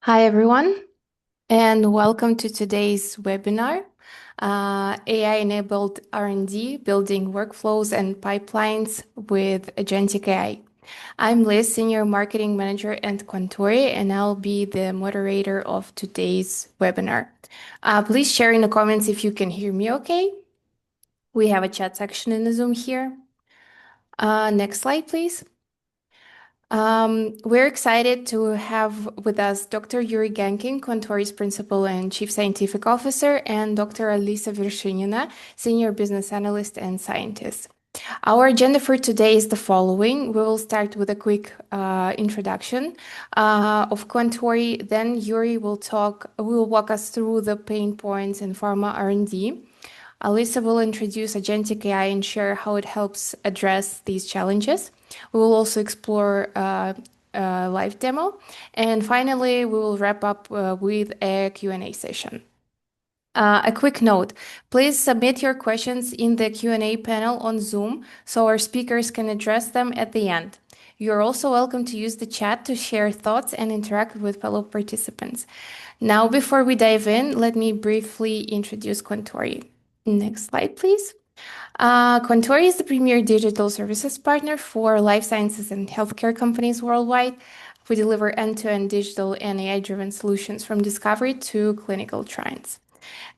Hi, everyone, and welcome to today's webinar, AI-Enabled R&D, Building Workflows and Pipelines with Agentic AI. I'm Liz, Senior Marketing Manager at Quantori, and I'll be the moderator of today's webinar. Please share in the comments if you can hear me okay. We have a chat section in the Zoom here. Next slide, please. We're excited to have with us Dr. Yuriy Gankin, Quantori's Principal and Chief Scientific Officer, and Dr. Alisa Vershinina, Senior Business Analyst and Scientist. Our agenda for today is the following. We will start with a quick introduction of Quantori. Then Yuriy will walk us through the pain points in pharma R&D. Alisa will introduce Agentic AI and share how it helps address these challenges. We will also explore a live demo. And finally, we will wrap up with a Q&A session. A quick note, please submit your questions in the Q&A panel on Zoom so our speakers can address them at the end. You're also welcome to use the chat to share thoughts and interact with fellow participants. Now, before we dive in, let me briefly introduce Quantori. Next slide, please. Quantori is the premier digital services partner for life sciences and healthcare companies worldwide. We deliver end-to-end digital and AI-driven solutions from discovery to clinical trials.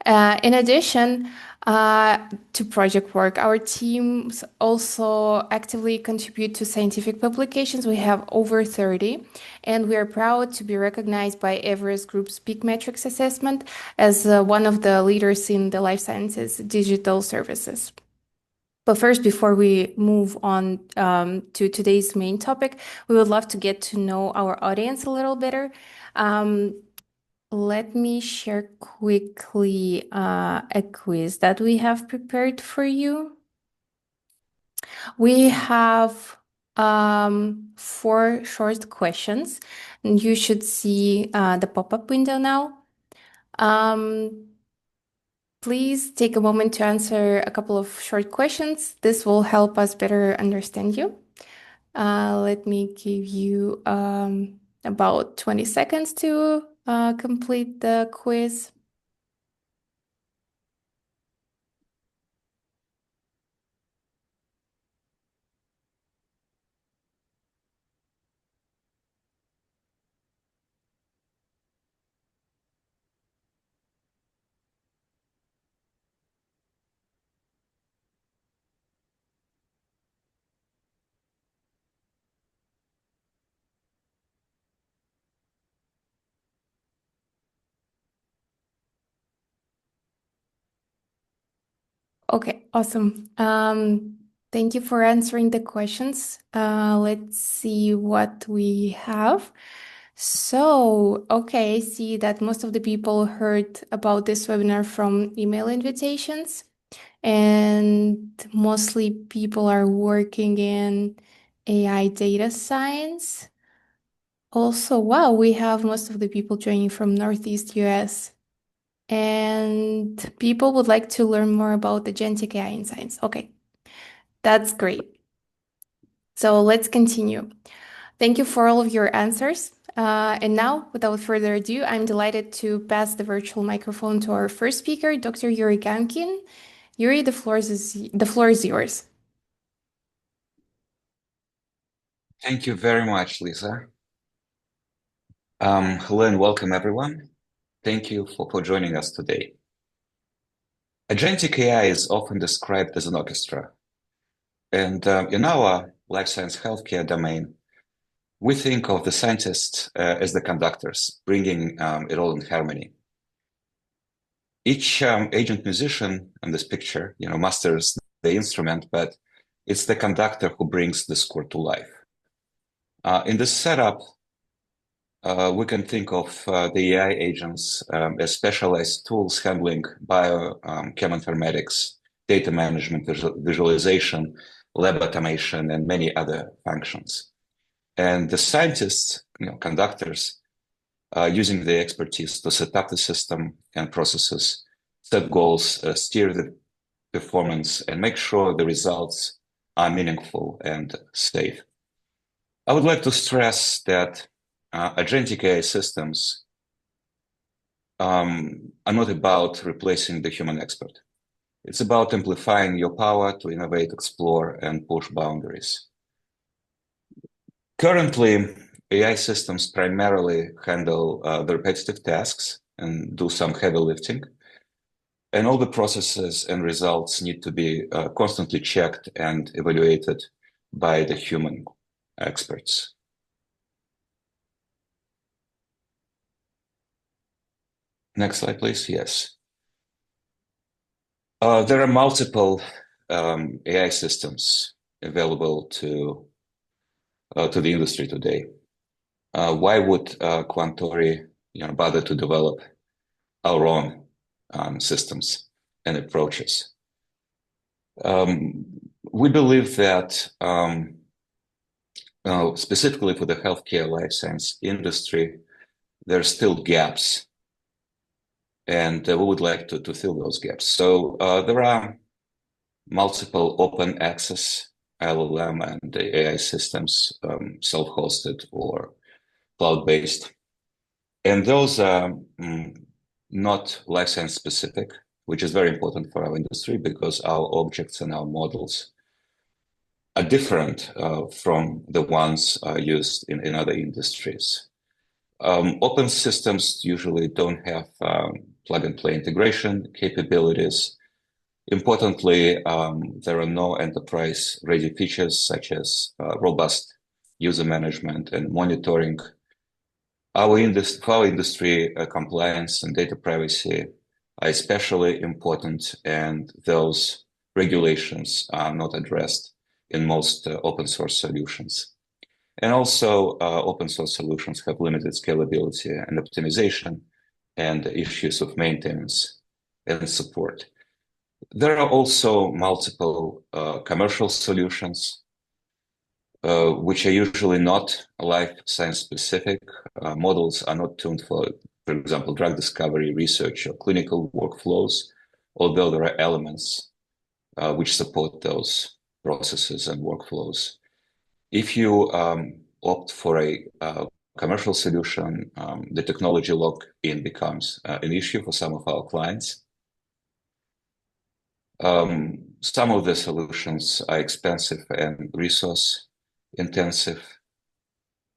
In addition to project work, our teams also actively contribute to scientific publications. We have over 30, and we are proud to be recognized by Everest Group's Peak Metrics Assessment as one of the leaders in the life sciences digital services. But first, before we move on to today's main topic, we would love to get to know our audience a little better. Let me share quickly a quiz that we have prepared for you. We have 4 short questions, and you should see the pop-up window now. Please take a moment to answer a couple of short questions. This will help us better understand you. Let me give you about 20 seconds to complete the quiz. Okay, awesome. Thank you for answering the questions. Let's see what we have. So, okay, I see that most of the people heard about this webinar from email invitations, and mostly people are working in AI data science. Also, wow, we have most of the people joining from Northeast US. And people would like to learn more about agentic AI in science. Okay, that's great. So let's continue. Thank you for all of your answers. And now, without further ado, I'm delighted to pass the virtual microphone to our first speaker, Dr. Yuriy Gankin. Yuriy, the floor is yours. Thank you very much, Lisa. Hello and welcome, everyone. Thank you for joining us today. Agentic AI is often described as an orchestra. And in our life science healthcare domain, we think of the scientists as the conductors, bringing it all in harmony. Each agent musician in this picture, masters the instrument, but it's the conductor who brings the score to life. In this setup, we can think of the AI agents as specialized tools handling bioinformatics, data management, visualization, lab automation, and many other functions. And the scientists, conductors, using their expertise to set up the system and processes, set goals, steer the performance, and make sure the results are meaningful and safe. I would like to stress that agentic AI systems are not about replacing the human expert. It's about amplifying your power to innovate, explore, and push boundaries. Currently, AI systems primarily handle the repetitive tasks and do some heavy lifting. And all the processes and results need to be constantly checked and evaluated by the human experts. Next slide, please. Yes. There are multiple AI systems available to the industry today. Why would Quantori, bother to develop our own systems and approaches? We believe that specifically for the healthcare life science industry, there are still gaps, and we would like to fill those gaps. So there are multiple open access LLM and AI systems, self-hosted or cloud-based. And those are not life science specific, which is very important for our industry because our objects and our models are different from the ones used in other industries. Open systems usually don't have plug-and-play integration capabilities. Importantly, there are no enterprise-ready features such as robust user management and monitoring. For our industry, compliance and data privacy are especially important, and those regulations are not addressed in most open source solutions. And also, open source solutions have limited scalability and optimization and issues of maintenance and support. There are also multiple commercial solutions, which are usually not life science specific. Models are not tuned for example, drug discovery, research, or clinical workflows, although there are elements which support those processes and workflows. If you opt for a commercial solution, the technology lock-in becomes an issue for some of our clients. Some of the solutions are expensive and resource intensive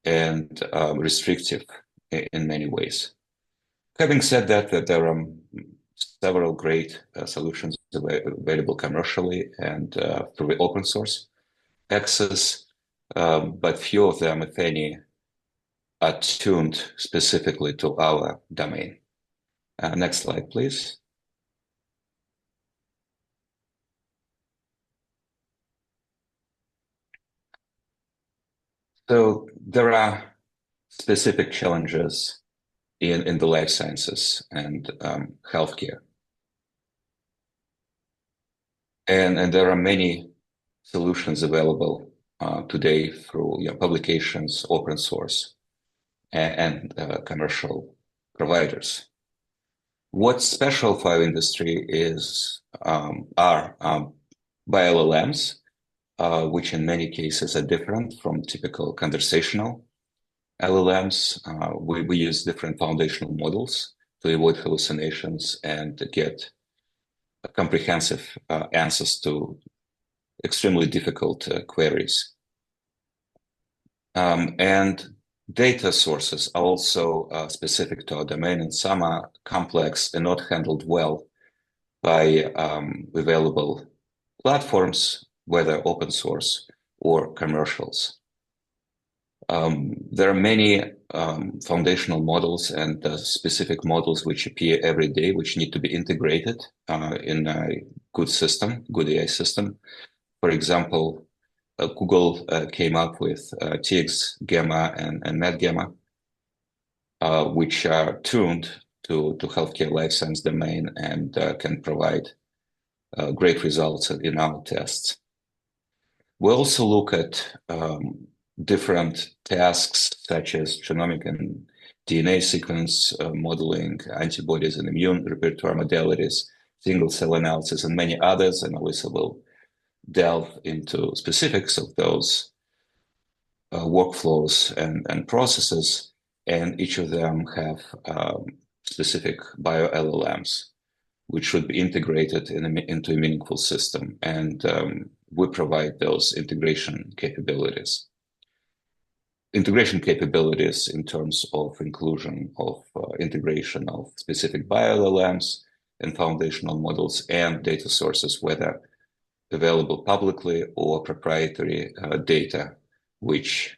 and restrictive in many ways. Having said that, there are several great solutions available commercially and through open source access, but few of them, if any, are tuned specifically to our domain. Next slide, please. So there are specific challenges in the life sciences and healthcare. And there are many solutions available today through publications, open source, and commercial providers. What's special for our industry is our bio-LLMs, which in many cases are different from typical conversational LLMs. We use different foundational models to avoid hallucinations and to get comprehensive answers to extremely difficult queries. And data sources are also specific to our domain, and some are complex and not handled well by available platforms, whether open source or commercials. There are many foundational models and specific models which appear every day, which need to be integrated in a good system, good AI system. For example, Google came up with TX Gamma and Med Gamma, which are tuned to healthcare life science domain and can provide great results in our tests. We also look at different tasks such as genomic and DNA sequence modeling, antibodies and immune repertoire modalities, single cell analysis, and many others. And Alisa will delve into specifics of those workflows and processes. And each of them have specific bio LLMs, which should be integrated into a meaningful system. And we provide those integration capabilities. Integration capabilities in terms of inclusion of integration of specific bio LLMs and foundational models and data sources, whether available publicly or proprietary data, which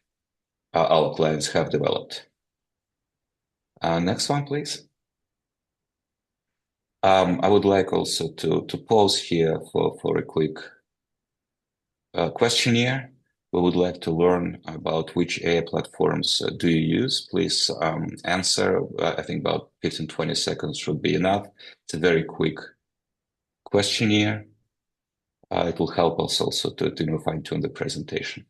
our clients have developed. Next one, please. I would like also to pause here for a quick questionnaire. We would like to learn about which AI platforms do you use. Please answer. I think about 15, 20 seconds should be enough. It's a very quick questionnaire. It will help us also to fine-tune the presentation.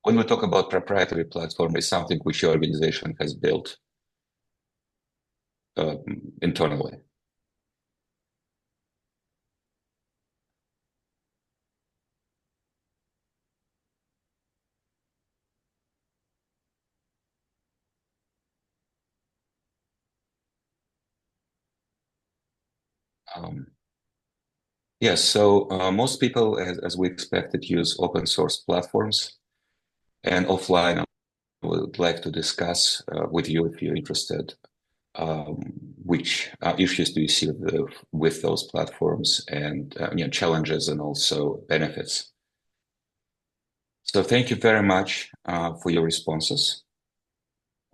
When we talk about proprietary platform, it's something which your organization has built internally. Yes, so most people, as we expected, use open source platforms. And offline, I would like to discuss with you, if you're interested, which issues do you see with those platforms and challenges and also benefits. So thank you very much for your responses.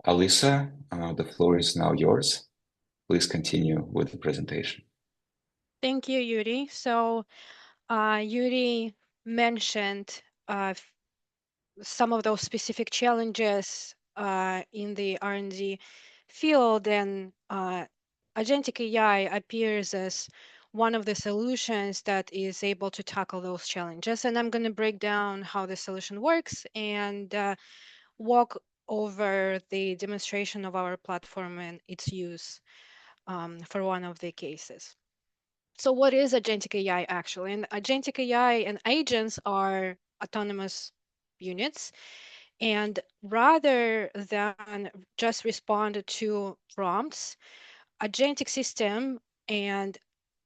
Alisa, the floor is now yours. Please continue with the presentation. Thank you, Yuriy. So Yuriy mentioned some of those specific challenges in the R&D field, and Agentic AI appears as one of the solutions that is able to tackle those challenges. And I'm going to break down how the solution works and walk over the demonstration of our platform and its use for one of the cases. So what is Agentic AI actually? And Agentic AI and agents are autonomous units. And rather than just respond to prompts, agentic system and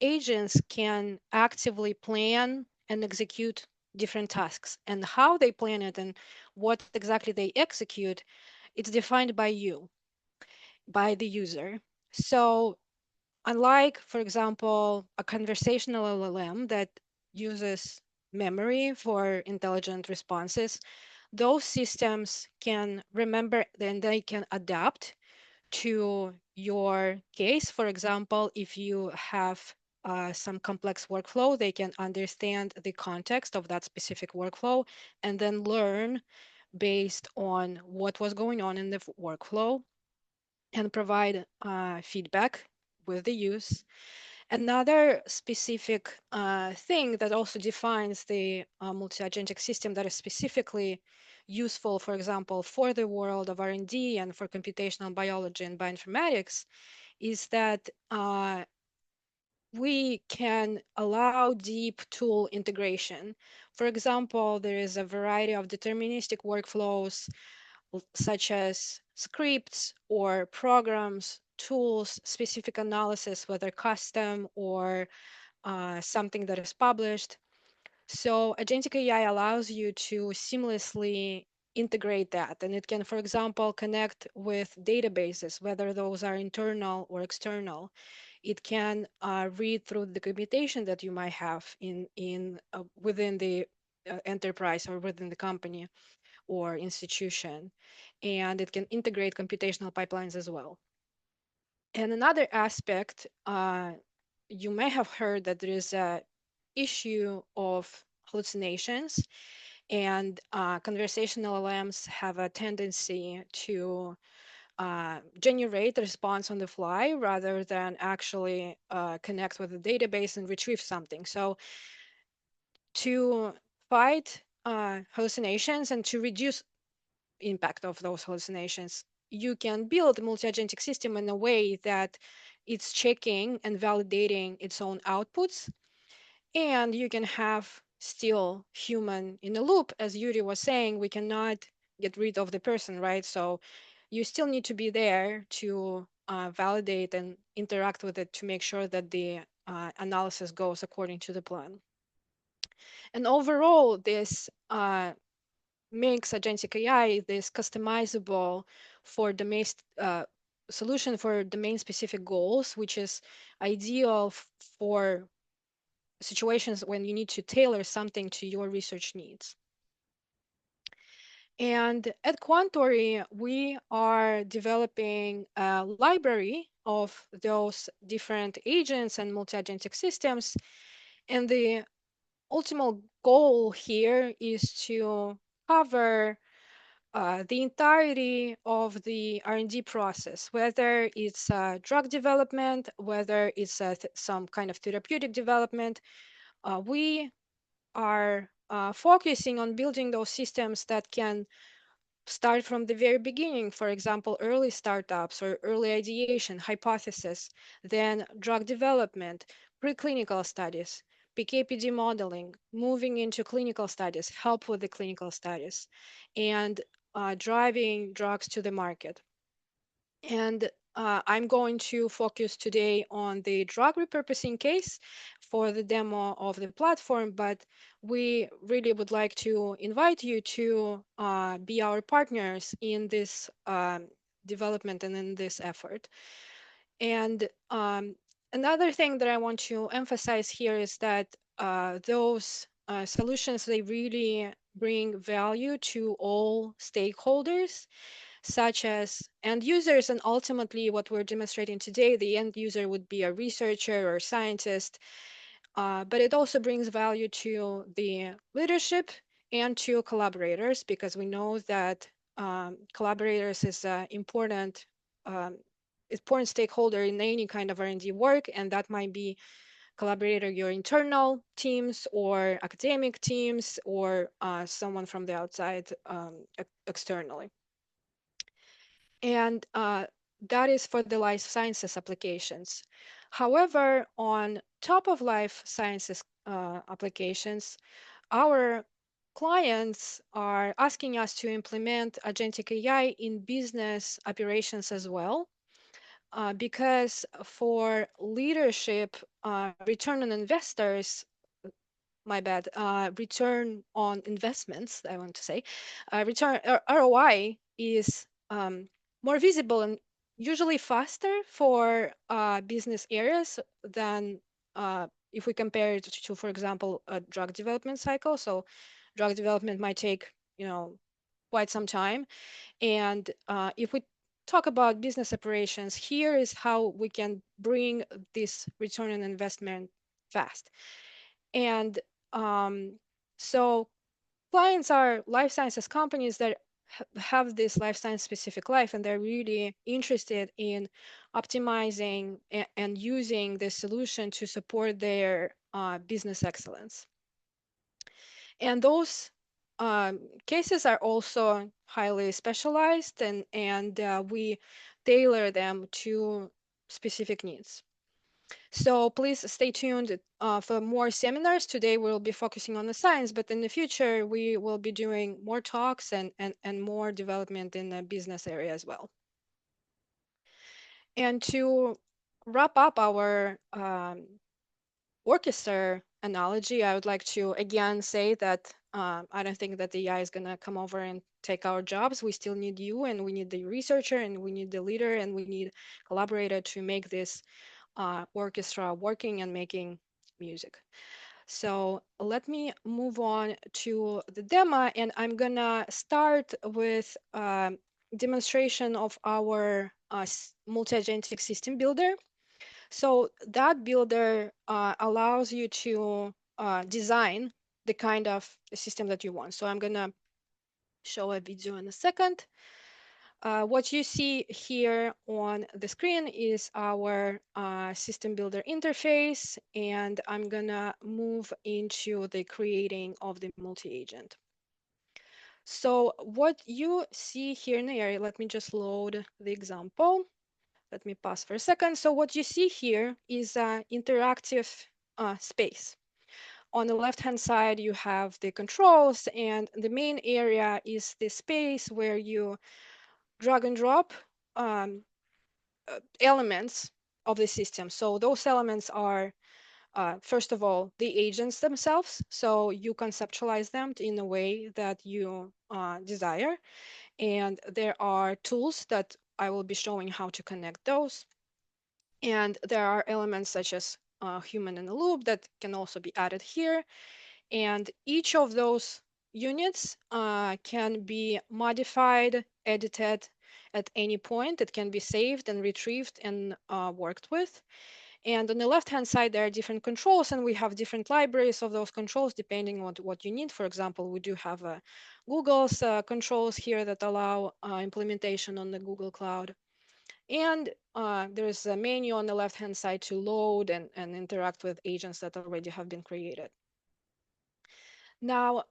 agents can actively plan and execute different tasks. And how they plan it and what exactly they execute, it's defined by you, by the user. So unlike, for example, a conversational LLM that uses memory for intelligent responses, those systems can remember and they can adapt to your case. For example, if you have some complex workflow, they can understand the context of that specific workflow and then learn based on what was going on in the workflow and provide feedback with the use. Another specific thing that also defines the multi-agentic system that is specifically useful, for example, for the world of R&D and for computational biology and bioinformatics, is that we can allow deep tool integration. For example, there is a variety of deterministic workflows such as scripts or programs, tools, specific analysis, whether custom or something that is published. So Agentic AI allows you to seamlessly integrate that. And it can, for example, connect with databases, whether those are internal or external. It can read through the computation that you might have within the enterprise or within the company or institution. And it can integrate computational pipelines as well. And another aspect, you may have heard that there is a issue of hallucinations, and conversational LLMs have a tendency to generate a response on the fly rather than actually connect with the database and retrieve something. So to fight hallucinations and to reduce impact of those hallucinations, you can build a multi-agentic system in a way that it's checking and validating its own outputs. And you can have still human in the loop. As Yuriy was saying, we cannot get rid of the person, right? So you still need to be there to validate and interact with it to make sure that the analysis goes according to the plan. And overall, this makes Agentic AI this customizable for domain solution for domain-specific goals, which is ideal for situations when you need to tailor something to your research needs. And at Quantori, we are developing a library of those different agents and multi-agentic systems. And the ultimate goal here is to cover the entirety of the R&D process, whether it's drug development, whether it's some kind of therapeutic development. We are focusing on building those systems that can start from the very beginning, for example, early startups or early ideation, hypothesis, then drug development, preclinical studies, PK/PD modeling, moving into clinical studies, help with the clinical studies, and driving drugs to the market. And I'm going to focus today on the drug repurposing case for the demo of the platform, but we really would like to invite you to be our partners in this development and in this effort. And another thing that I want to emphasize here is that those solutions, they really bring value to all stakeholders, such as end users. And ultimately, what we're demonstrating today, the end user would be a researcher or scientist, but it also brings value to the leadership and to collaborators, because we know that collaborators is an important stakeholder in any kind of R&D work, and that might be collaborator, your internal teams or academic teams, or someone from the outside externally. And that is for the life sciences applications. However, on top of life sciences applications, our clients are asking us to implement Agentic AI in business operations as well, because for leadership, return on investors, return on investments, I want to say, ROI is more visible and usually faster for business areas than if we compare it to, for example, a drug development cycle. So drug development might take, quite some time. And if we talk about business operations, here is how we can bring this return on investment fast. And so clients are life sciences companies that have this life science specific life, and they're really interested in optimizing and using this solution to support their business excellence. And those cases are also highly specialized, and we tailor them to specific needs. So please stay tuned for more seminars. Today we'll be focusing on the science, but in the future we will be doing more talks and more development in the business area as well. And to wrap up our orchestra analogy, I would like to again say that I don't think that the AI is going to come over and take our jobs. We still need you, and we need the researcher, and we need the leader, and we need collaborator to make this orchestra working and making music. So let me move on to the demo, and I'm gonna start with demonstration of our multi-agentic system builder. So that builder allows you to design the kind of system that you want. So I'm gonna show a video in a second. What you see here on the screen is our system builder interface, and I'm gonna move into the creating of the multi-agent. So what you see here in the area, let me just load the example. Let me pause for a second. So what you see here is an interactive space. On the left-hand side, you have the controls, and the main area is the space where you drag and drop elements of the system. So those elements are, first of all, the agents themselves. So you conceptualize them in a way that you desire. And there are tools that I will be showing how to connect those. And there are elements such as human in the loop that can also be added here. And each of those units can be modified, edited at any point. It can be saved and retrieved and worked with. And on the left-hand side, there are different controls, and we have different libraries of those controls depending on what you need. For example, we do have Google's controls here that allow implementation on the Google Cloud. And there's a menu on the left-hand side to load and interact with agents that already have been created. Now,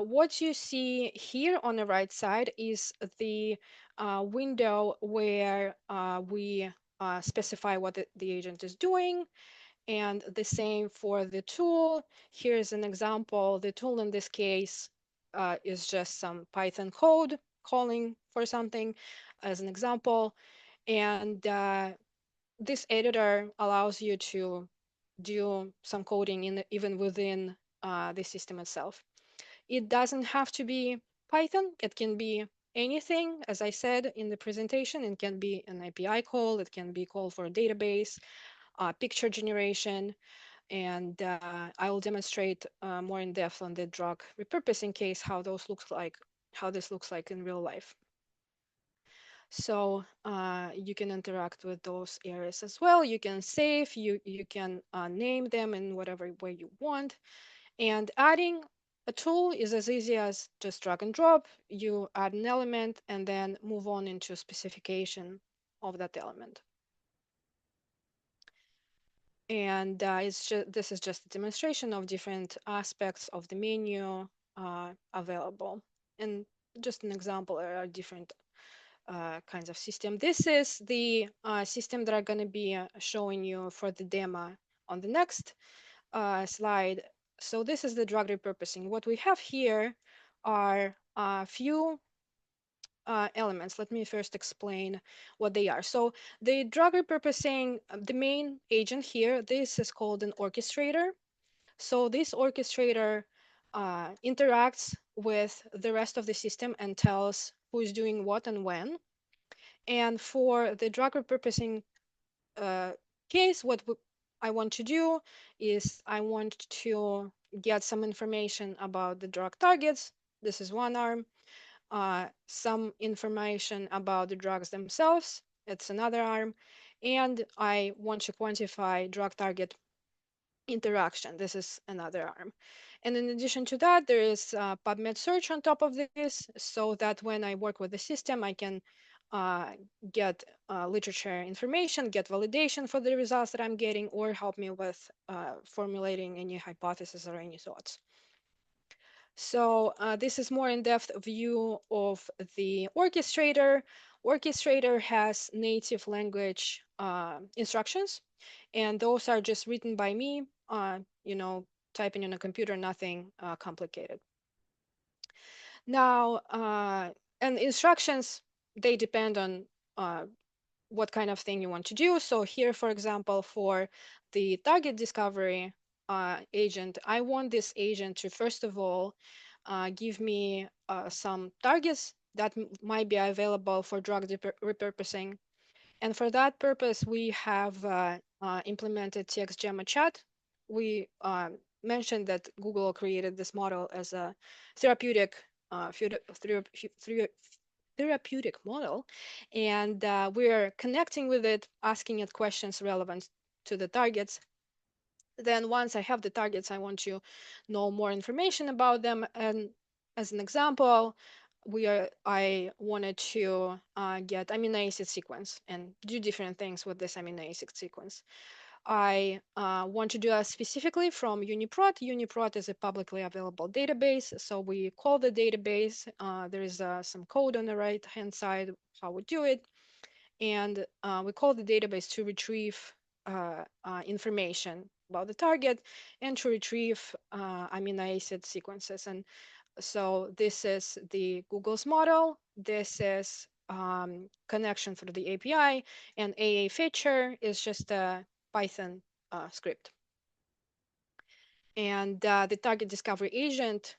what you see here on the right side is the window where we specify what the agent is doing, and the same for the tool. Here's an example. The tool in this case is just some Python code calling for something as an example. And this editor allows you to do some coding even within the system itself. It doesn't have to be Python. It can be anything. As I said in the presentation, it can be an API call. It can be call for a database, picture generation, and I will demonstrate more in depth on the drug repurposing case how this looks like in real life. So you can interact with those areas as well. You can save, you can name them in whatever way you want. And adding a tool is as easy as just drag and drop. You add an element and then move on into specification of that element. And this is just a demonstration of different aspects of the menu available. And just an example, there are different kinds of system. This is the system that I'm going to be showing you for the demo on the next slide. So this is the drug repurposing. What we have here are a few elements. Let me first explain what they are. So the drug repurposing, the main agent here, this is called an orchestrator. So this orchestrator interacts with the rest of the system and tells who is doing what and when. And for the drug repurposing case, what I want to do is I want to get some information about the drug targets. This is one arm. Some information about the drugs themselves. It's another arm. And I want to quantify drug target interaction. This is another arm. And in addition to that, there is PubMed search on top of this, so that when I work with the system, I can get literature information, get validation for the results that I'm getting, or help me with formulating any hypothesis or any thoughts. So this is more in-depth view of the orchestrator. Orchestrator has native language instructions, and those are just written by me, typing in a computer, nothing complicated. Now, and instructions, they depend on what kind of thing you want to do. So here, for example, for the target discovery agent, I want this agent to, first of all, give me some targets that might be available for drug repurposing. And for that purpose, we have implemented TXGemma chat. We mentioned that Google created this model as a therapeutic therapeutic model, and we're connecting with it, asking it questions relevant to the targets. Then once I have the targets, I want to know more information about them. And as an example, I wanted to get amino acid sequence and do different things with this amino acid sequence. I want to do that specifically from UniProt. UniProt is a publicly available database. So we call the database. There is some code on the right-hand side, how we do it. And we call the database to retrieve information about the target and to retrieve amino acid sequences. And so this is the Google's model. This is connection through the API, and AA feature is just a Python script. And the target discovery agent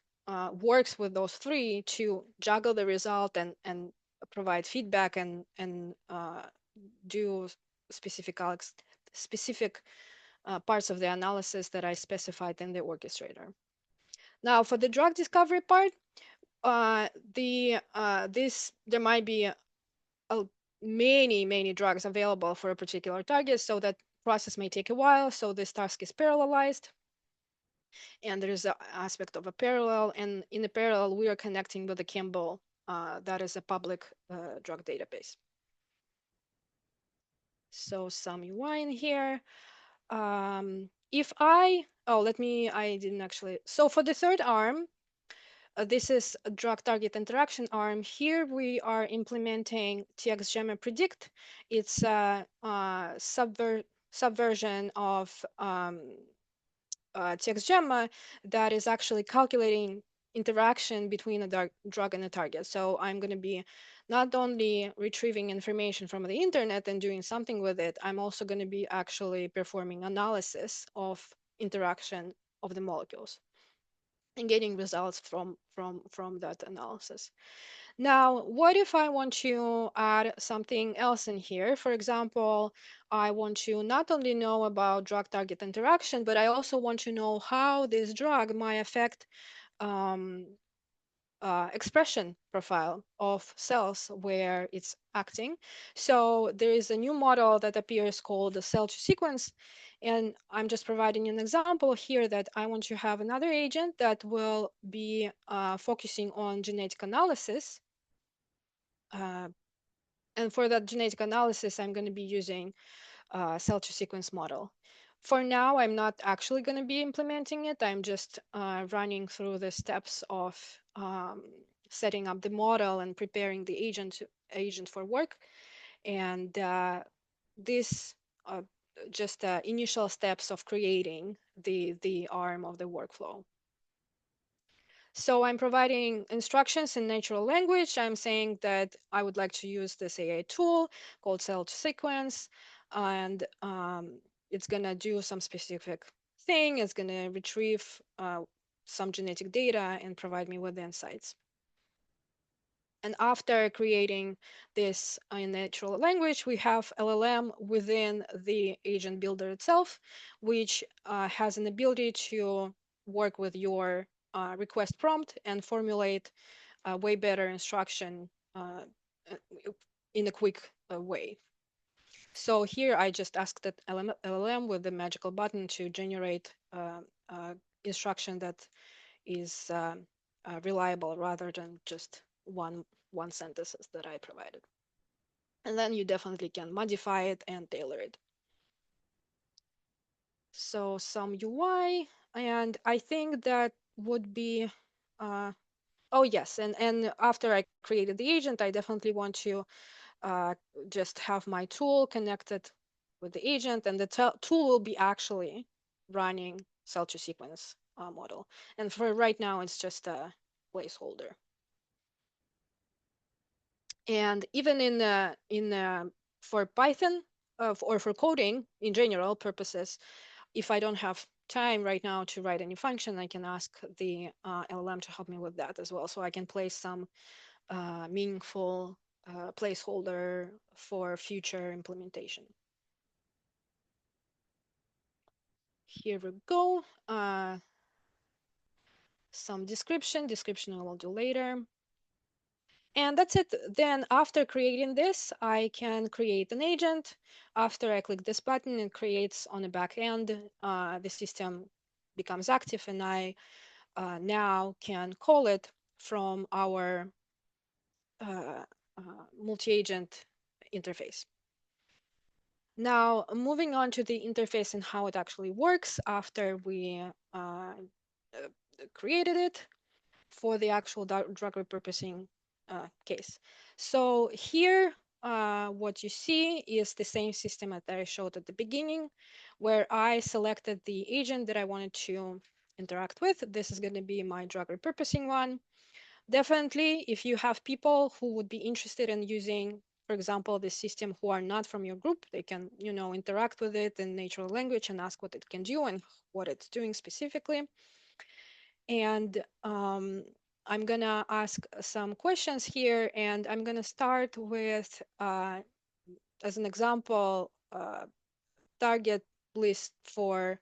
works with those three to juggle the result and provide feedback and do specific parts of the analysis that I specified in the orchestrator. Now, for the drug discovery part, there might be many drugs available for a particular target, so that process may take a while. So this task is parallelized, and there is an aspect of a parallel. And in the parallel, we are connecting with the Campbell, that is a public drug database. So some UI in here. I didn't actually. So for the third arm, this is a drug target interaction arm. Here we are implementing TXGemma Predict. It's a subversion of TXGemma that is actually calculating interaction between a drug and a target. So I'm going to be not only retrieving information from the internet and doing something with it, I'm also going to be actually performing analysis of interaction of the molecules and getting results from that analysis. Now, what if I want to add something else in here? For example, I want to not only know about drug target interaction, but I also want to know how this drug might affect expression profile of cells where it's acting. So there is a new model that appears called the cell to sequence. And I'm just providing an example here that I want to have another agent that will be focusing on genetic analysis. And for that genetic analysis, I'm going to be using cell to sequence model. For now, I'm not actually going to be implementing it. I'm just running through the steps of setting up the model and preparing the agent for work. And this just initial steps of creating the arm of the workflow. So I'm providing instructions in natural language. I'm saying that I would like to use this AI tool called cell to sequence, and it's going to do some specific thing. It's going to retrieve some genetic data and provide me with the insights. And after creating this in natural language, we have LLM within the agent builder itself, which has an ability to work with your request prompt and formulate a way better instruction in a quick way. So here I just asked that LLM with the magical button to generate instruction that is reliable rather than just one sentences that I provided. And then you definitely can modify it and tailor it. So some UI, and I think that would be, oh yes, and after I created the agent, I definitely want to just have my tool connected with the agent, and the tool will be actually running cell to sequence model. And for right now, it's just a placeholder. And even for Python or for coding in general purposes, if I don't have time right now to write any function, I can ask the LLM to help me with that as well. So I can place some meaningful placeholder for future implementation. Here we go. Some description I will do later. And that's it. Then after creating this, I can create an agent. After I click this button, it creates on the back end. The system becomes active, and I now can call it from our multi-agent interface. Now, moving on to the interface and how it actually works after we created it for the actual drug repurposing case. So here, what you see is the same system that I showed at the beginning. where I selected the agent that I wanted to interact with. This is going to be my drug repurposing one. Definitely, if you have people who would be interested in using, for example, the system who are not from your group, they can, interact with it in natural language and ask what it can do and what it's doing specifically. And I'm gonna ask some questions here, and I'm gonna start with, as an example, target list for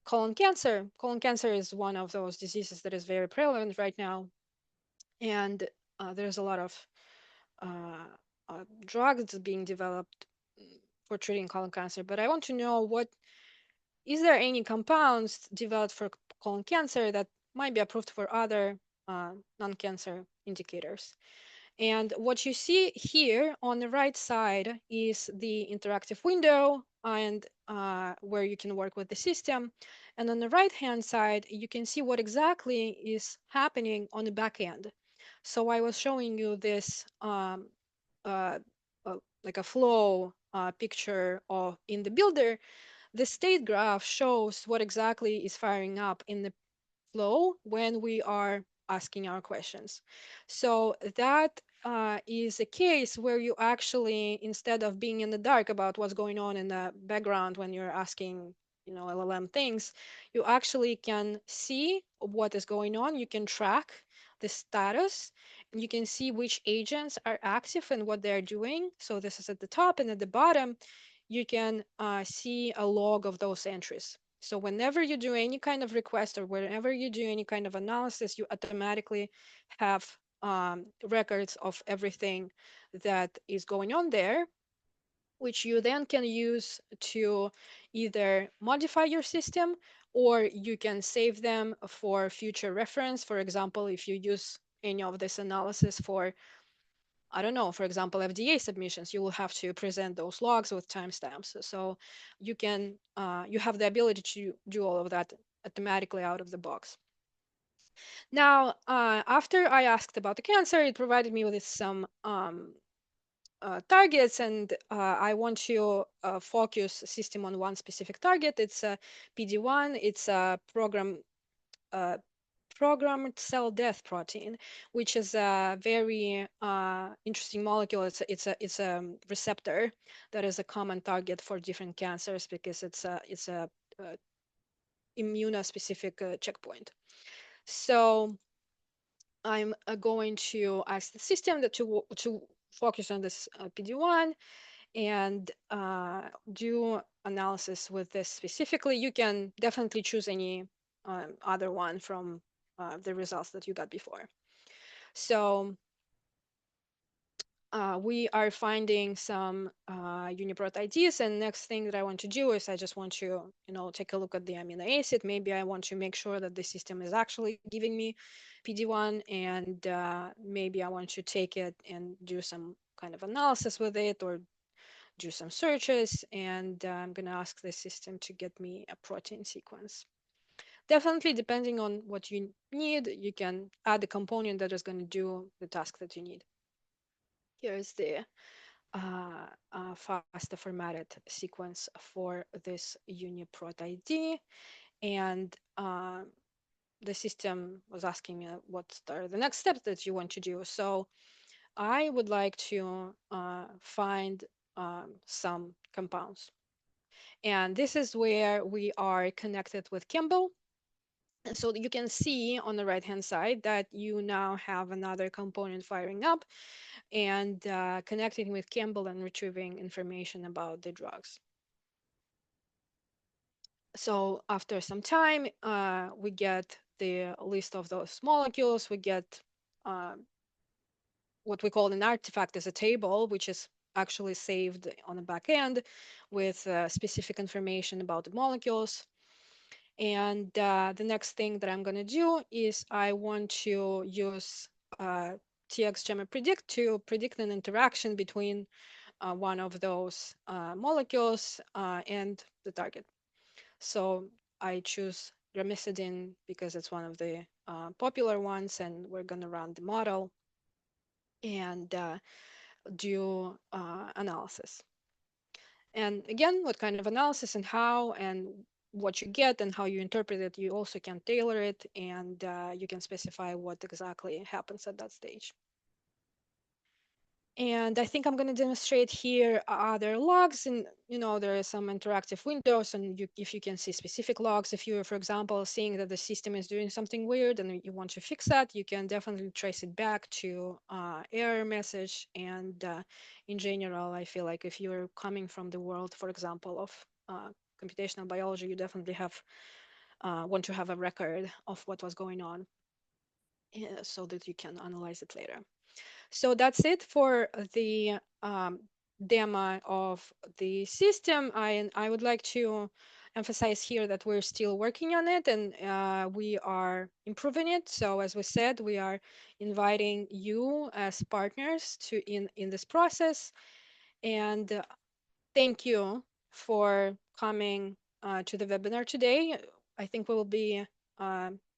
colon cancer. Colon cancer is one of those diseases that is very prevalent right now, and there's a lot of drugs being developed for treating colon cancer. But I want to know, is there any compounds developed for colon cancer that might be approved for other non-cancer indicators? And what you see here on the right side is the interactive window and where you can work with the system. And on the right-hand side, you can see what exactly is happening on the back end. So I was showing you this uh, like a flow picture of in the builder. The state graph shows what exactly is firing up in the flow when we are asking our questions. So that is a case where you actually, instead of being in the dark about what's going on in the background when you're asking, LLM things, you actually can see what is going on. You can track the status, and you can see which agents are active and what they're doing. So this is at the top, and at the bottom, you can see a log of those entries. So whenever you do any kind of request or whenever you do any kind of analysis, you automatically have records of everything that is going on there, which you then can use to either modify your system or you can save them for future reference. For example, if you use any of this analysis for, I don't know, for example, FDA submissions, you will have to present those logs with timestamps. So you can, you have the ability to do all of that automatically out of the box. Now, after I asked about the cancer, it provided me with some targets, and I want to focus system on one specific target. It's a PD-1. It's a programmed cell death protein, which is a very interesting molecule. It's a receptor that is a common target for different cancers because it's a immunospecific checkpoint. So I'm going to ask the system to focus on this PD-1 and do analysis with this specifically. You can definitely choose any other one from the results that you got before. So we are finding some UniProt IDs, and next thing that I want to do is I just want to, take a look at the amino acid. Maybe I want to make sure that the system is actually giving me PD-1, and maybe I want to take it and do some kind of analysis with it or do some searches, and I'm going to ask the system to get me a protein sequence. Definitely, depending on what you need, you can add a component that is going to do the task that you need. Here's the FASTA formatted sequence for this UniProt ID. And the system was asking me what are the next steps that you want to do. So I would like to find some compounds. And this is where we are connected with Campbell. And so you can see on the right-hand side that you now have another component firing up and connecting with Campbell and retrieving information about the drugs. So after some time, we get the list of those molecules. We get what we call an artifact as a table, which is actually saved on the back end with specific information about the molecules. And the next thing that I'm going to do is I want to use TXGEMMA predict to predict an interaction between one of those molecules and the target. So I choose remicidine because it's one of the popular ones, and we're going to run the model and do analysis. And again, what kind of analysis and how and what you get and how you interpret it, you also can tailor it, and you can specify what exactly happens at that stage. And I think I'm going to demonstrate here other logs, and there are some interactive windows, and if you can see specific logs, if you're, for example, seeing that the system is doing something weird and you want to fix that, you can definitely trace it back to error message. And in general, I feel like if you're coming from the world, for example, of computational biology, you definitely want to have a record of what was going on, so that you can analyze it later. So that's it for the demo of the system. I would like to emphasize here that we're still working on it, and we are improving it. So as we said, we are inviting you as partners in this process. And thank you for coming to the webinar today. I think we will be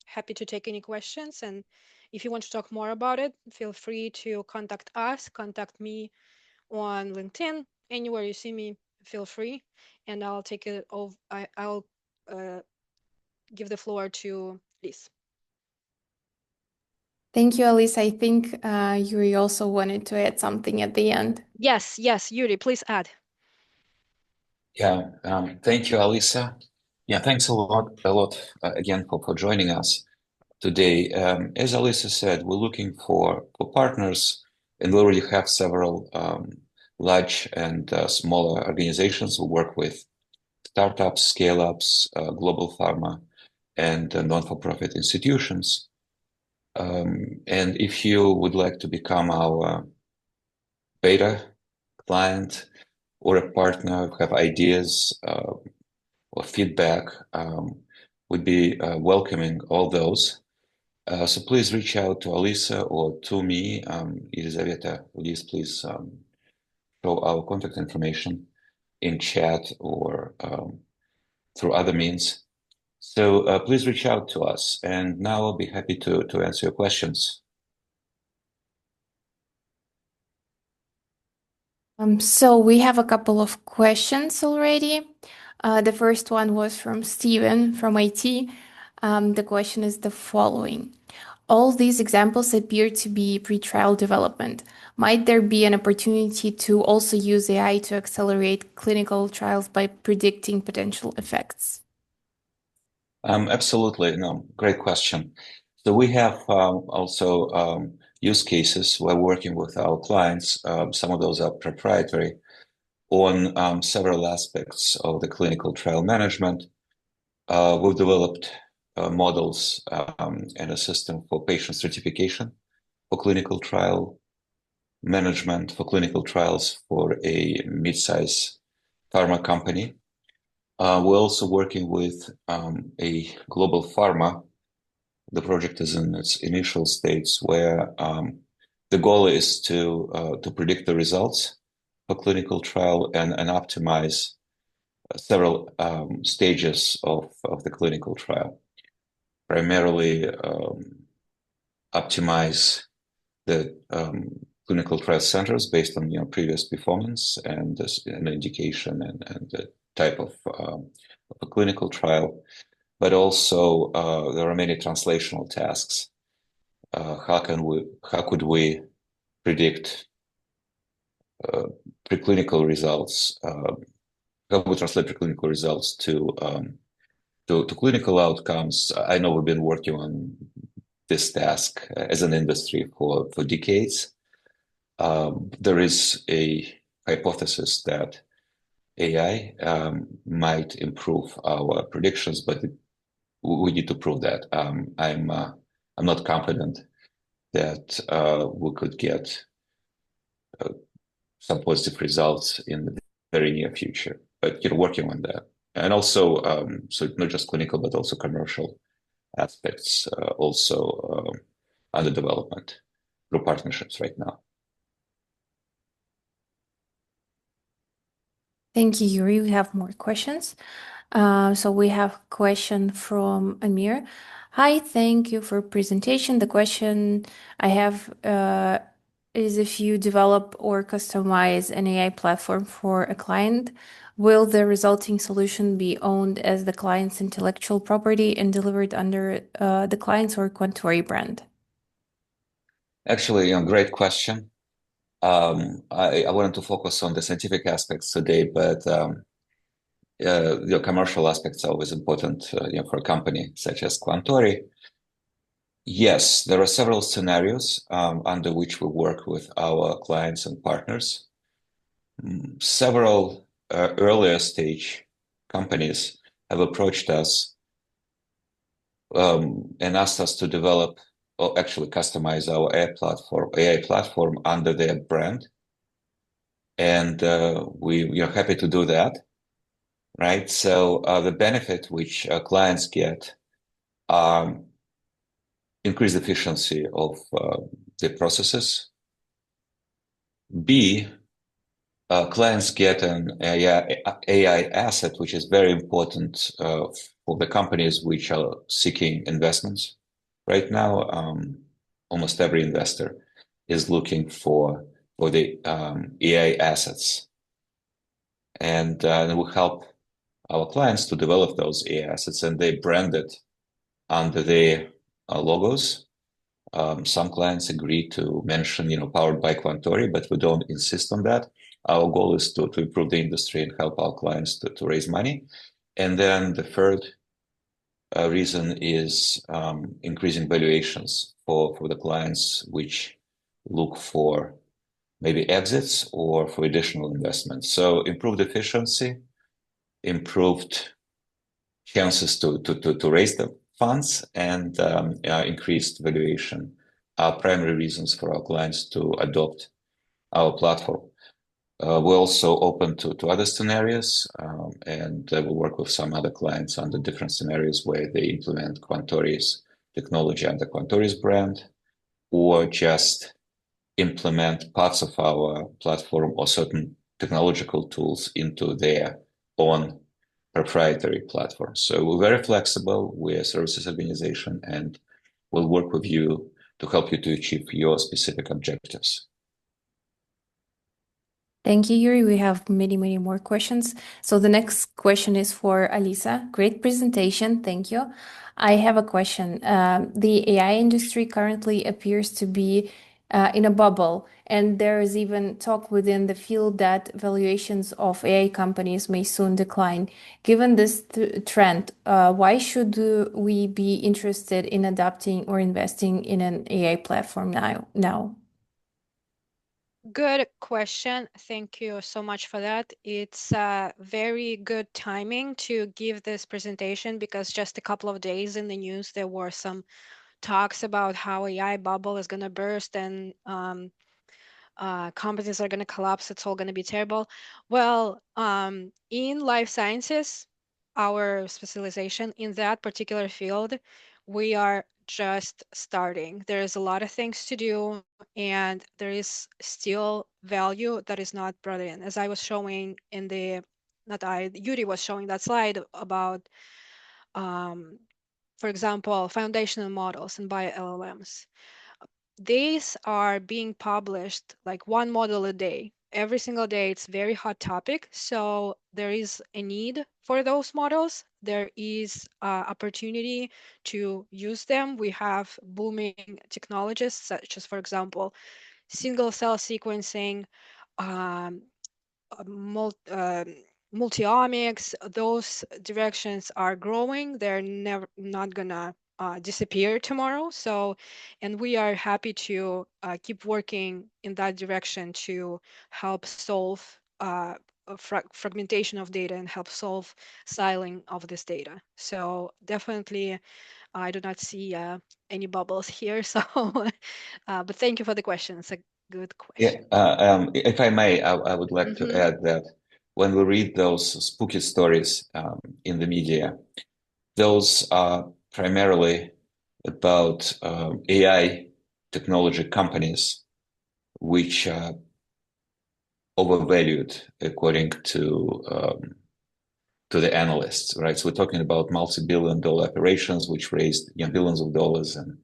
happy to take any questions. And if you want to talk more about it, feel free to contact us, contact me on LinkedIn, anywhere you see me, feel free. And I'll take it over. I'll give the floor to Liz. Thank you, Alisa. I think Yuri also wanted to add something at the end. Yes, Yuri, please add. Yeah, thank you, Alisa. Yeah, thanks a lot again for joining us today. As Alisa said, we're looking for partners, and we already have several large and smaller organizations who work with startups, scale-ups, global pharma, and non-for-profit institutions. And if you would like to become our beta client or a partner, have ideas or feedback, we'd be welcoming all those. So please reach out to Alisa or to me, Elizaveta. Please show our contact information in chat or through other means. So please reach out to us, and now I'll be happy to answer your questions. So we have a couple of questions already. The first one was from Steven from IT. The question is the following. All these examples appear to be pre-trial development. Might there be an opportunity to also use AI to accelerate clinical trials by predicting potential effects? Absolutely. No, great question. So we have also use cases where we're working with our clients. Some of those are proprietary on several aspects of the clinical trial management. We've developed models and a system for patient certification for clinical trial management for clinical trials for a mid-size pharma company. We're also working with a global pharma. The project is in its initial states where the goal is to predict the results for clinical trial and optimize several stages of the clinical trial. Primarily optimize the clinical trial centers based on previous performance and an indication and the type of a clinical trial, but also there are many translational tasks. How could we predict preclinical results? How we translate preclinical results to clinical outcomes? I know we've been working on this task as an industry for decades. There is a hypothesis that AI might improve our predictions, but we need to prove that. I'm not confident that we could get some positive results in the very near future, but working on that. And also, so not just clinical, but also commercial aspects, also under development through partnerships right now. Thank you, Yuri. We have more questions. So we have a question from Amir. Hi, thank you for presentation. The question I have is if you develop or customize an AI platform for a client, Will the resulting solution be owned as the client's intellectual property and delivered under the client's or Quantori brand? Actually, great question. I wanted to focus on the scientific aspects today, but the commercial aspects are always important, for a company such as Quantori. Yes, there are several scenarios under which we work with our clients and partners. Several earlier stage companies have approached us and asked us to develop or actually customize our AI platform under their brand. And we are happy to do that, right? So the benefit which clients get increased efficiency of the processes. B, clients get an AI asset, which is very important for the companies which are seeking investments. Right now, almost every investor is looking for the AI assets. And we help our clients to develop those AI assets, and they brand it under their logos. Some clients agree to mention, powered by Quantori, but we don't insist on that. Our goal is to improve the industry and help our clients to raise money. And then the third reason is increasing valuations for the clients which look for maybe exits or for additional investments. So improved efficiency, improved chances to raise the funds, and increased valuation are primary reasons for our clients to adopt our platform. We're also open to other scenarios, and we work with some other clients under different scenarios where they implement Quantori's technology under Quantori's brand, or just implement parts of our platform or certain technological tools into their own proprietary platform. So we're very flexible. We're a services organization, and we'll work with you to help you to achieve your specific objectives. Thank you, Yuri. We have many, many more questions. So the next question is for Alisa. Great presentation. Thank you. I have a question. The AI industry currently appears to be in a bubble, and there is even talk within the field that valuations of AI companies may soon decline. Given this trend, why should we be interested in adopting or investing in an AI platform now? Good question. Thank you so much for that. It's very good timing to give this presentation, because just a couple of days in the news, there were some talks about how AI bubble is going to burst and companies are going to collapse. It's all going to be terrible. Well, in life sciences, our specialization in that particular field, we are just starting. There's a lot of things to do, and there is still value that is not brought in. As I was showing in Yuri was showing that slide about, for example, foundational models and bio LLMs. These are being published like one model a day. Every single day, it's very hot topic. So there is a need for those models. There is opportunity to use them. We have booming technologies, such as, for example, single cell sequencing, um, multiomics. Those directions are growing. They're never not gonna disappear tomorrow. So, and we are happy to keep working in that direction to help solve fragmentation of data and help solve siling of this data. So definitely, I do not see any bubbles here. So, but thank you for the question. It's a good question. Yeah, if I may, I would like to add that when we read those spooky stories in the media, those are primarily about AI technology companies which are overvalued according to the analysts, right? So we're talking about multi-billion-dollar operations which raised billions of dollars and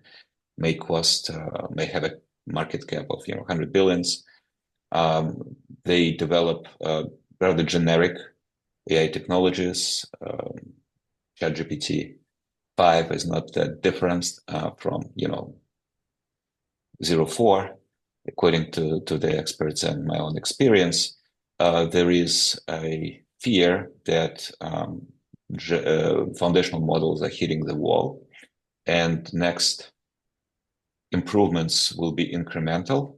may have a market cap of 100 billions. They develop rather generic AI technologies. ChatGPT 5 is not that different from 0.4, according to the experts and my own experience. There is a fear that foundational models are hitting the wall, and next improvements will be incremental.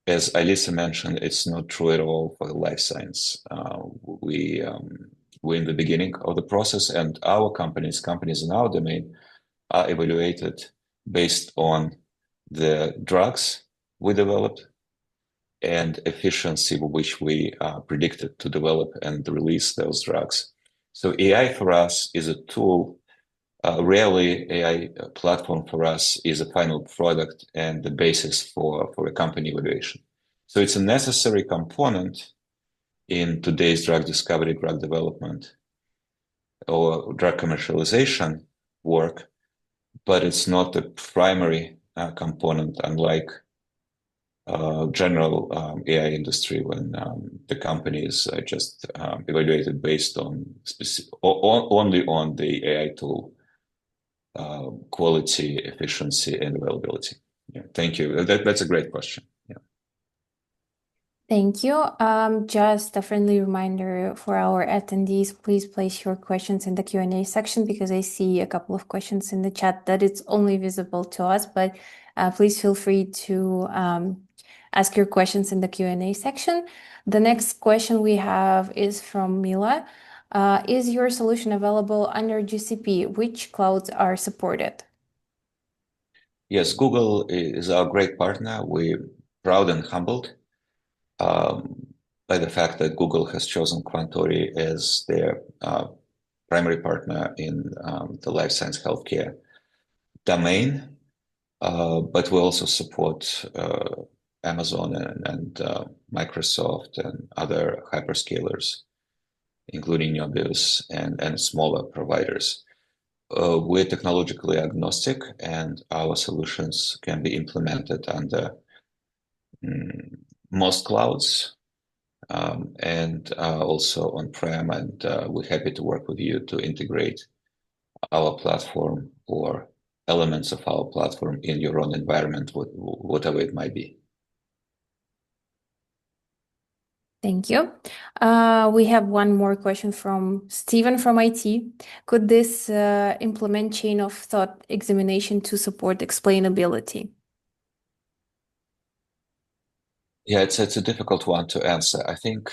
As Alisa mentioned, it's not true at all for life science. We're in the beginning of the process, and our companies in our domain are evaluated based on the drugs we developed and efficiency with which we predicted to develop and release those drugs. So AI for us is a tool. Rarely AI platform for us is a final product and the basis for a company evaluation. So it's a necessary component in today's drug discovery, drug development, or drug commercialization work, but it's not the primary component, unlike general AI industry, when the company is just evaluated based on only on the AI tool quality, efficiency, and availability. Yeah, thank you. That's a great question. Yeah. Thank you. Just a friendly reminder for our attendees, please place your questions in the Q&A section, because I see a couple of questions in the chat that it's only visible to us, but please feel free to ask your questions in the Q&A section. The next question we have is from Mila. Is your solution available under GCP? Which clouds are supported? Yes, Google is our great partner. We're proud and humbled by the fact that Google has chosen Quantori as their primary partner in the life science healthcare domain. But we also support Amazon and Microsoft and other hyperscalers, including Nebius and smaller providers. We're technologically agnostic, and our solutions can be implemented under most clouds and also on-prem. And we're happy to work with you to integrate our platform or elements of our platform in your own environment, whatever it might be. Thank you. We have one more question from Stephen from IT. Could this implement chain of thought examination to support explainability? Yeah, it's a difficult one to answer. I think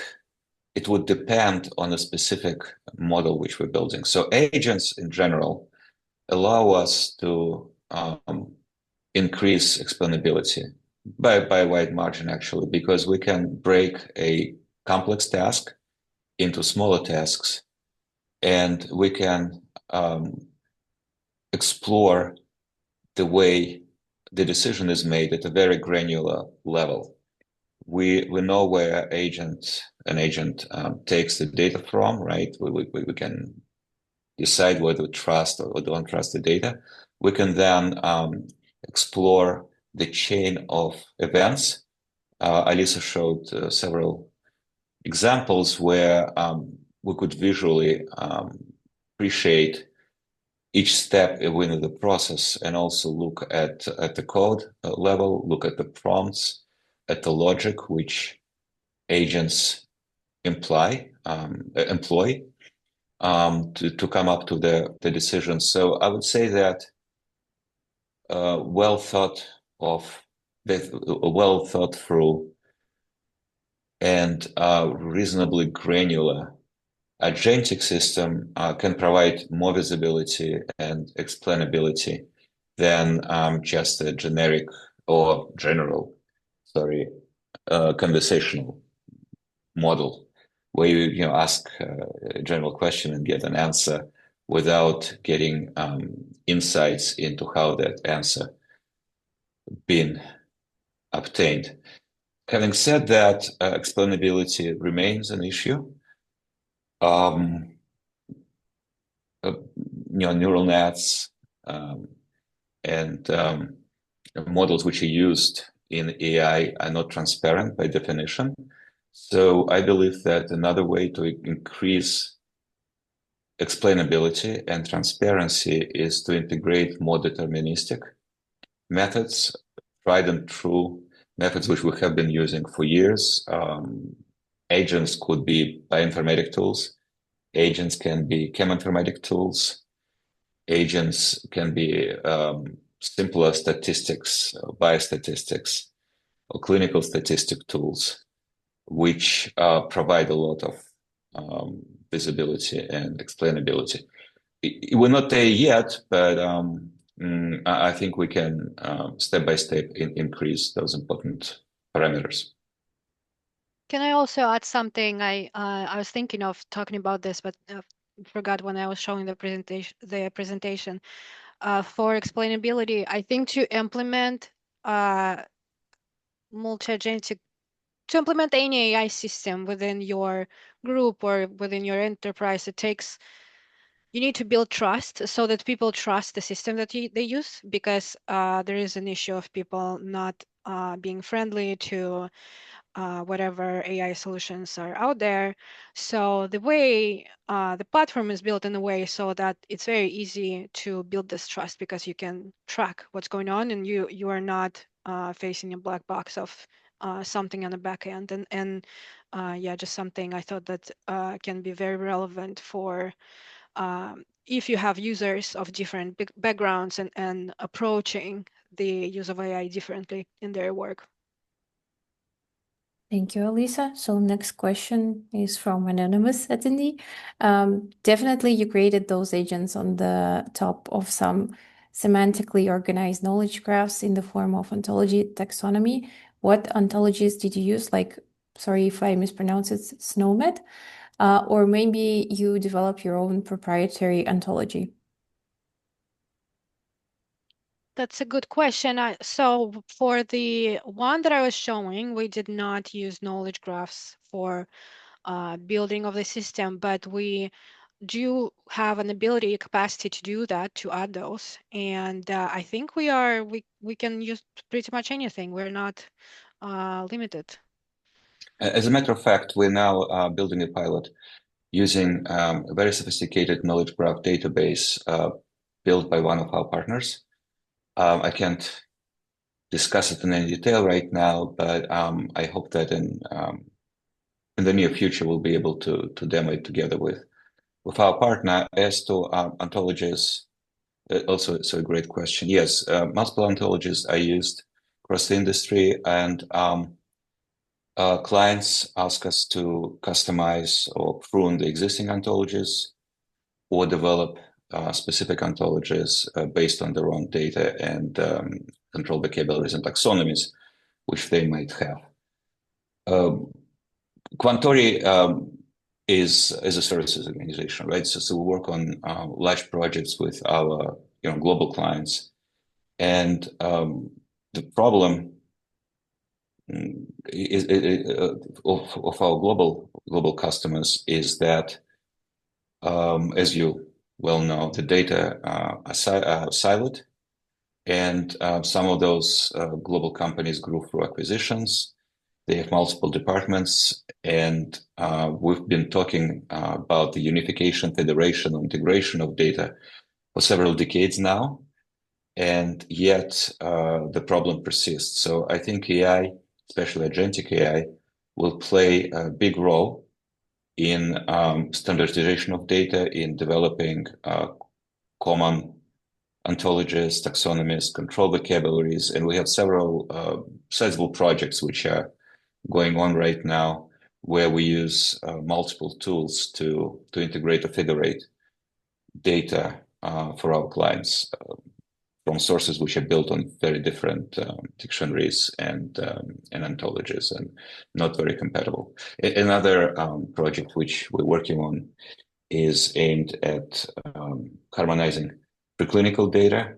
it would depend on a specific model which we're building. So agents in general allow us to increase explainability by a wide margin, actually, because we can break a complex task into smaller tasks, and we can explore the way the decision is made at a very granular level. We know where an agent takes the data from, right? We can decide whether to trust or don't trust the data. We can then explore the chain of events. Alisa showed several examples where we could visually appreciate each step within the process, and also look at the code level, look at the prompts, at the logic which agents employ to come up to the decision. So I would say that well thought through and reasonably granular agentic system can provide more visibility and explainability than just a generic or general, conversational model, where you ask a general question and get an answer without getting insights into how that answer been obtained. Having said that, explainability remains an issue. Neural nets and models which are used in AI are not transparent by definition. So I believe that another way to increase explainability and transparency is to integrate more deterministic methods, tried and true methods which we have been using for years. Agents could be bioinformatic tools. Agents can be cheminformatic tools. Agents can be simpler statistics, biostatistics, or clinical statistic tools, which provide a lot of visibility and explainability. We're not there yet, but I think we can step by step increase those important parameters. Can I also add something? I was thinking of talking about this, but forgot when I was showing the presentation. For explainability, I think to implement multi-agentic, to implement any AI system within your group or within your enterprise, you need to build trust so that people trust the system that they use, because there is an issue of people not being friendly to whatever AI solutions are out there. So the way the platform is built in a way so that it's very easy to build this trust, because you can track what's going on and you are not facing a black box of something on the back end. And yeah, just something I thought that can be very relevant for if you have users of different backgrounds and approaching the use of AI differently in their work. Thank you, Alisa. So next question is from anonymous attendee. Definitely you created those agents on the top of some semantically organized knowledge graphs in the form of ontology taxonomy. What ontologies did you use? Like, sorry if I mispronounce it, SNOMED? Or maybe you develop your own proprietary ontology? That's a good question. So for the one that I was showing, we did not use knowledge graphs for building of the system, but we do have an ability, capacity to do that, to add those. And I think we can use pretty much anything. We're not limited. As a matter of fact, we're now building a pilot using a very sophisticated knowledge graph database built by one of our partners. I can't discuss it in any detail right now, but I hope that in the near future we'll be able to demo it together with our partner. As to ontologies, also it's a great question. Yes, multiple ontologies are used across the industry, and clients ask us to customize or prune the existing ontologies or develop specific ontologies based on their own data and control vocabularies and taxonomies which they might have. Quantori is a services organization, right? So we work on large projects with our global clients, and the problem of our global customers is that, as you well know, the data are siloed, and some of those global companies grew through acquisitions. They have multiple departments, and we've been talking about the unification, federation, integration of data for several decades now, and yet the problem persists. So I think AI, especially agentic AI, will play a big role in standardization of data, in developing common ontologies, taxonomies, control vocabularies, and we have several sizable projects which are going on right now where we use multiple tools to integrate or federate data for our clients from sources which are built on very different dictionaries and ontologies and not very compatible. Another project which we're working on is aimed at harmonizing preclinical data,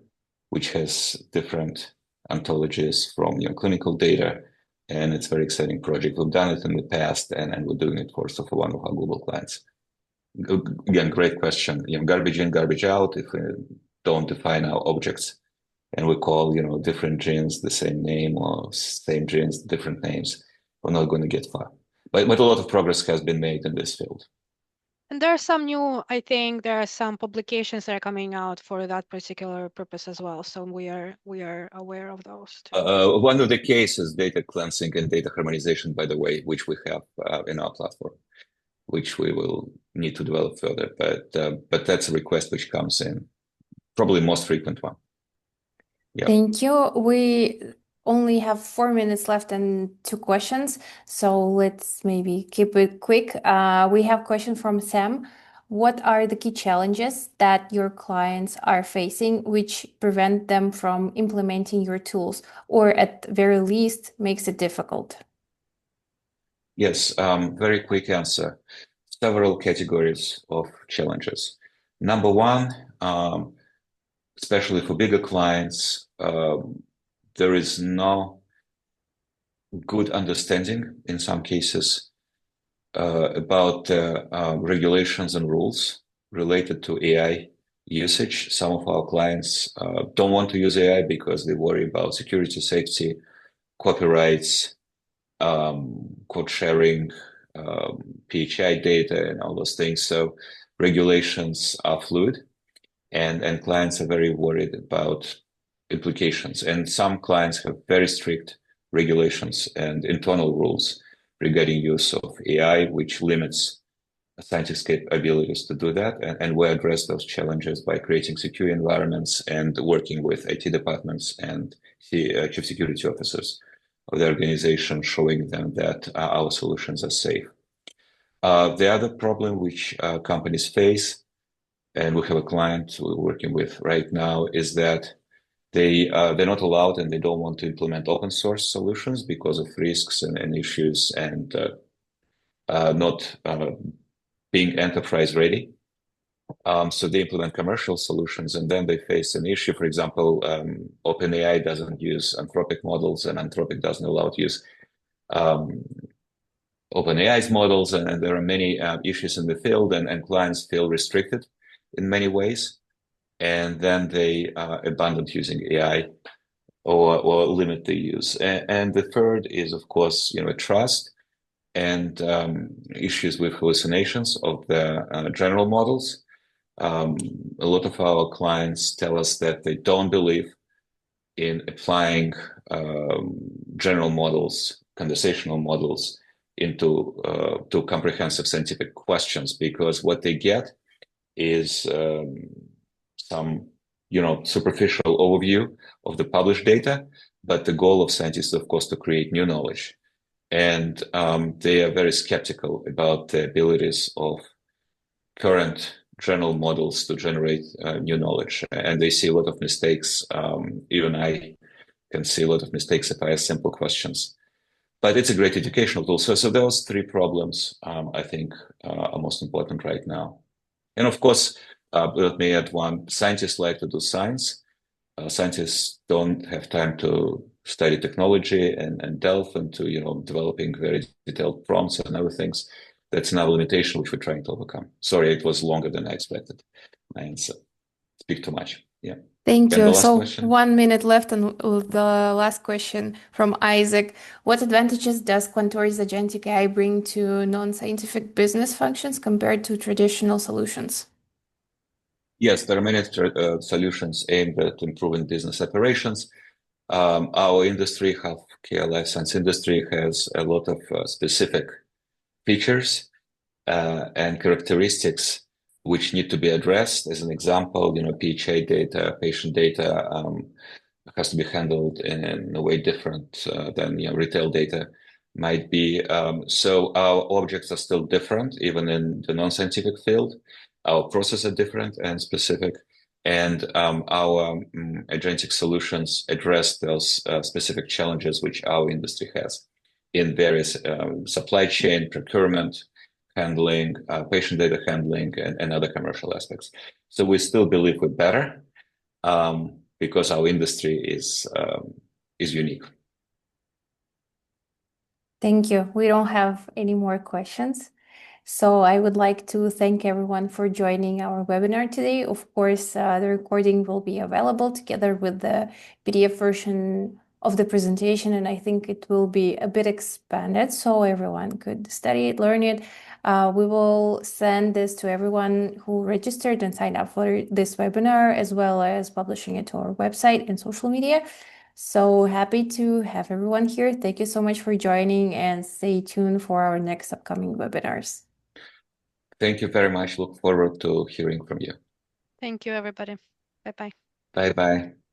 which has different ontologies from clinical data, and it's a very exciting project. We've done it in the past, and we're doing it for one of our global clients. Again, great question. Garbage in, garbage out. If we don't define our objects, and we call different genes the same name or same genes different names, we're not going to get far. But a lot of progress has been made in this field. And there are some new, I think there are some publications that are coming out for that particular purpose as well. So we are aware of those too. One of the cases, data cleansing and data harmonization, by the way, which we have in our platform, which we will need to develop further. But that's a request which comes in, probably most frequent one. Yeah. Thank you. We only have 4 minutes left and 2 questions, so let's maybe keep it quick. We have a question from Sam. What are the key challenges that your clients are facing which prevent them from implementing your tools, or at very least makes it difficult? Yes, very quick answer. Several categories of challenges. Number one, especially for bigger clients, there is no good understanding in some cases about regulations and rules related to AI usage. Some of our clients don't want to use AI because they worry about security, safety, copyrights, code sharing, PHI data, and all those things. So regulations are fluid, and clients are very worried about implications. And some clients have very strict regulations and internal rules regarding use of AI, which limits scientists' capabilities to do that. And we address those challenges by creating secure environments and working with IT departments and chief security officers of the organization, showing them that our solutions are safe. The other problem which companies face, and we have a client we're working with right now, is that they're not allowed and they don't want to implement open source solutions because of risks and issues and not being enterprise ready. So they implement commercial solutions and then they face an issue. For example, OpenAI doesn't use Anthropic models and Anthropic doesn't allow to use OpenAI's models, and there are many issues in the field, and clients feel restricted in many ways, and then they abandon using AI or limit the use. And the third is, of course, trust and issues with hallucinations of the general models. A lot of our clients tell us that they don't believe in applying general models, conversational models into to comprehensive scientific questions, because what they get is some superficial overview of the published data, but the goal of scientists, of course, to create new knowledge. And they are very skeptical about the abilities of current general models to generate new knowledge. And they see a lot of mistakes. Even I can see a lot of mistakes if I ask simple questions. But it's a great educational tool. So those three problems, I think, are most important right now. And of course, let me add one. Scientists like to do science. Scientists don't have time to study technology and delve into, developing very detailed prompts and other things. That's another limitation which we're trying to overcome. Sorry, it was longer than I expected. My answer. Speak too much. Yeah. Thank And you. the last So question? 1 minute left, and the last question from Isaac. What advantages does Quantori's Agentic AI bring to non-scientific business functions compared to traditional solutions? Yes, there are many solutions aimed at improving business operations. Our industry, healthcare life science industry, has a lot of specific features and characteristics which need to be addressed. As an example, PHA data, patient data has to be handled in a way different than retail data might be. So our objects are still different, even in the non-scientific field. Our processes are different and specific, and our agentic solutions address those specific challenges which our industry has in various supply chain, procurement, handling, patient data handling, and other commercial aspects. So we still believe we're better because our industry is unique. Thank you. We don't have any more questions. So I would like to thank everyone for joining our webinar today. Of course, the recording will be available together with the PDF version of the presentation, and I think it will be a bit expanded so everyone could study it, learn it. We will send this to everyone who registered and signed up for this webinar, as well as publishing it to our website and social media. So happy to have everyone here. Thank you so much for joining, and stay tuned for our next upcoming webinars. Thank you very much. Look forward to hearing from you. Thank you, everybody. Bye-bye. Bye-bye.